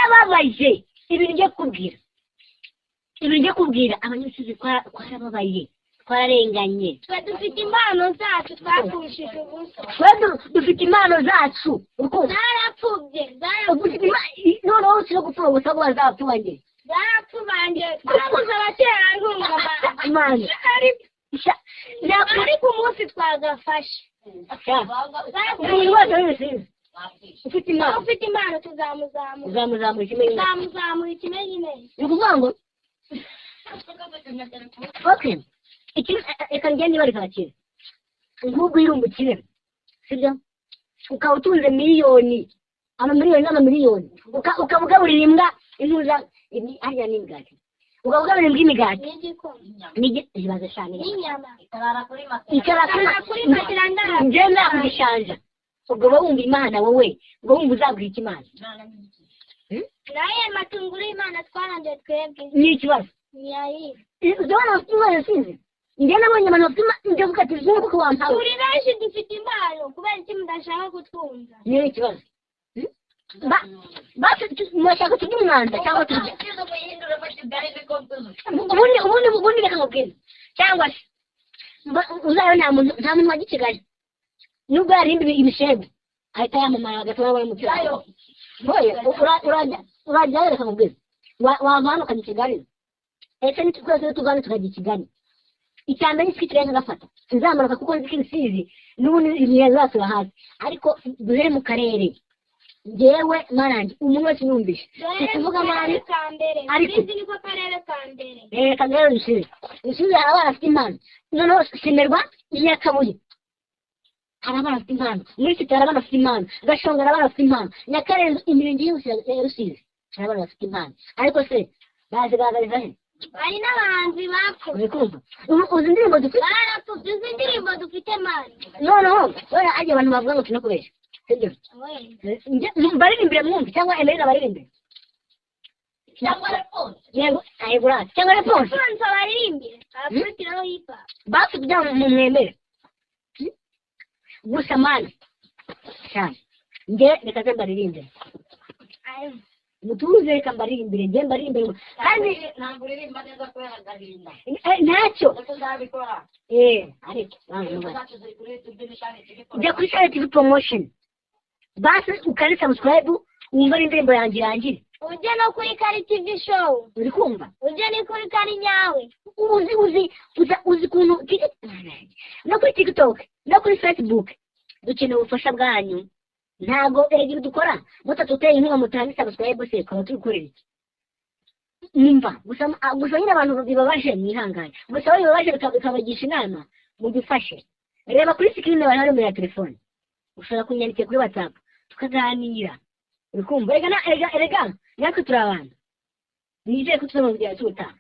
twarababaye ibintu ngiye kubwira abanyeshuri twarababaye twararenganye twe dufite impano zacu twakushije ubusa dufite impano zacu zarapfubye noneho usire gupfa gusa ngo bazapfubange zarapfubange twabuze abaterankunga ariko umunsi twagafashe ufite impano tuzamuzamura ikimenyimenya ni ukuvuga ngo okay reka ngende nibareka bakire nk'ubwo uri umukire sibyo ukaba utunze miliyoni n'amamiliyoni ukaba ugaburira imbwa intuza hariya n'imigati ukaba ugaburira imbwa imigati ibaze cyane icara kuri matera ngenda kugishanja ubwo wumva imana wowe ubwo wumva uzabwira ikimana naye matunguru y'imana twarangiye twebwe ni ikibazo uzabona bafite imana sinzi njye nabonye abantu bafite ndavuga ati zungu kuko wampawe uri benshi dufite impano kubera iki mudashaka kutwumva niyo ikibazo mwashaka tujye umwanda cyangwa tujye ubundi reka nkubwire cyangwa se uzayo nta muntu wajya i Kigali nubwo yarimba imishego ahita yamamara agatuma bari mu kiraro urajya reka nkubwire wava hano ukajya i Kigali ese twese tuvane tukajya i Kigali icyambere ni twitire nkagafata sinzamanuka kuko nzi ko ibisizi n'ubundi imiyaga zasura hasi ariko duhere mu karere njyewe marangi umuntu wese numvise ukuvuga mani ariko niko karere ka mbere reka rero dusize hari abana bafite impano noneho simerwa Nyakabuye hari abana bafite impano muri site hari abana bafite impano Gashonga hari abana bafite impano Nyakarenzo imirenge yose ya Rusizi hari abana bafite impano ariko se bazigaragariza he hari n'abahanzi bapfuye kumva uzi indirimbo dufite barapfubye uzi indirimbo dufite mani noneho wera ajya abantu bavuga ngo tunakubeshya sibyo baririmbire mwumvi cyangwa emerina baririmbire cyangwa reponse yego ayegura cyangwa reponse baririmbire abakurikiraho hipa basi kugira ngo mwemere gusa mani cyane njye reka ze mbaririmbire mutuze reka mbaririmbire njye mbaririmbire kandi ntabwo uririmba neza kubera agahinda ntacyo tuzabikora ariko jya kuri Sare TV promotion basi ukari subscribe wumva indirimbo yanjye irangire ujye no kuri Kari TV show uri kumva ujye ni kuri Kari nyawe uzi kuntu no kuri TikTok no kuri Facebook dukeneye ubufasha bwanyu ntabwo eregire dukora mutatuteye inkunga mutanze subscribe se kwa tukorera iki nimba gusa nyine abantu bibabaje mwihangane gusa bibabaje bikabagisha inama mubifashe reba kuri screen bari hari muri telefone ushobora kunyandikira kuri WhatsApp tukaganira uri kumva erega natwe turi abantu nizeye ko tuzamubwira cy'ubutaha